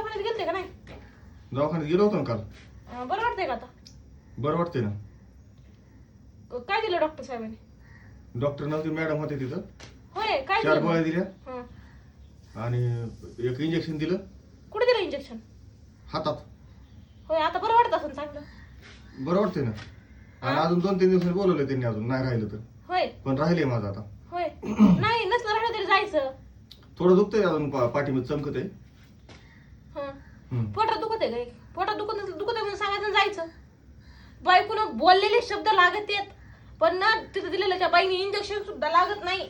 दवाखान्यात गेलते का नाही? दवाखान्यात गेलो होतो ना काल. बरं वाटतंय का आता? बरं वाटतंय ना. काय दिलं डॉक्टर साहेबांनी? डॉक्टर नव्हते, मॅडम होते तिथं. होय, काय 4 दिलं? गोळ्या दिल्या हं. आणि एक इंजेक्शन दिलं कुठे दिलं इंजेक्शन? हातात. होय, आता बरं वाटत असेल चांगलं? बरं वाटतंय ना. आणि अजून 2-3 दिवसांनी बोलवलं त्यांनी, अजून नाही राहिलं तर. होय पण राहिले माझं आता. होय. नाही नसलं राहिलं तरी जायचं. थोडं दुखतंय अजून, पाठीमध्ये चमकत आहे. हं. पोटात दुखत आहे का? पोटात दुखत नसलं दुखत आहे म्हणून सांगायचं आणि जायचं. बायकोनं बोललेले शब्द लागत आहेत, पण ना तिथं दिलेलं त्या बाईने इंजेक्शन सुद्धा लागत नाही.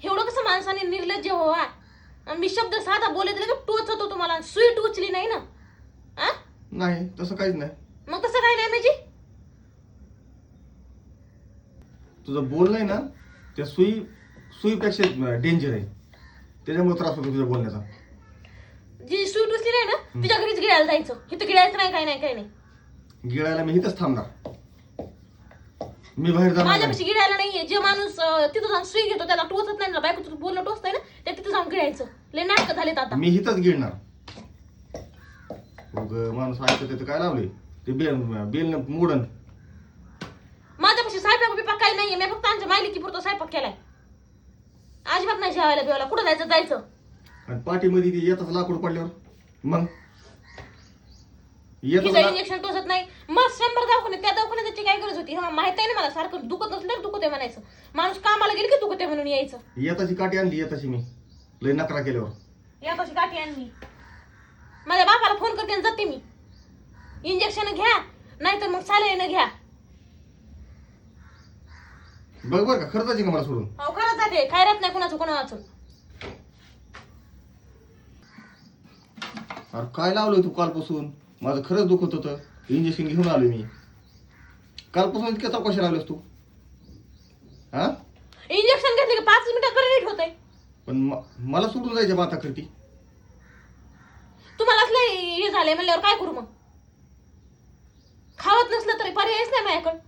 एवढं कसं माणसाने निर्लज्ज व्हावा? मी शब्द साधा बोलले तरी टोचतो तुम्हाला, सुई टोचली नाही ना. नाही तसं काहीच नाही. मग तसं काय नाही म्हणजे? तुझं बोलणं आहे ना, त्या सुईपेक्षा डेंजर आहे. त्याच्यामुळे त्रास होतो तुझ्या बोलण्याचा. जी सुई टोचली नाही ना, तिच्या घरीच गिळायला जायचं. इथं गिळायचं नाही, काय नाही, काय नाही. गिळायला मी इथंच थांबणार. मी बाहेर जाणार नाही. माझ्यापाशी गिळायला नाहीये. जे माणूस तिथं जाऊन सुई घेतो त्याला टोचत नाही ना, बायकोचं बोलणं टोचतंय ना, त्या तिथं जाऊन गिळायचं. लय नाटकं झालेत आता. मी इथंच गिळणार. माणूस ऐकत तिथं काय लावले ते बेल मोडन. माझ्यापाशी स्वयंपाक बिपाक काही नाहीये. मी फक्त आमच्या मालिकी पुरतो स्वयंपाक केलाय. अजिबात नाही जेवायला बिवायला. कुठं जायचं जायचं. आणि पाठीमध्ये ती येतच लाकूड पडल्यावर मग येतच तिचं इंजेक्शन टोचत नाही. मग 100 दवाखान्यात, त्या दवाखान्यात त्याची काय गरज होती? माहित आहे ना मला, सारखं दुखत नसलं तर दुखत आहे म्हणायचं. माणूस कामाला गेली की दुखत आहे म्हणून यायचं. येताची काठी आणली, येताची मी लय नकरा केल्यावर. या कशी गाठी आणली. माझ्या बापाला फोन करते आणि जाते मी. इंजेक्शन घ्या नाहीतर मग सालाईन घ्या. बघ बरं का खर्चाची का मला सोडून. अहो खरंच जाते, काय राहत नाही कोणाचं कोणाचं. अरे काय लावलंय तू कालपासून? माझं खरंच दुखत होतं. इंजेक्शन घेऊन आलो मी. कालपासून इतक्या चौकशी लावल्यास तू? इंजेक्शन घेतलं की 5 मिनिटात बरं नीट होतंय. पण मला सोडून जायच्या माता करती. तुम्हालाच लय हे झालंय म्हणल्यावर काय करू मग? खावत नसलं तरी पर्यायच नाही माझ्याकडं.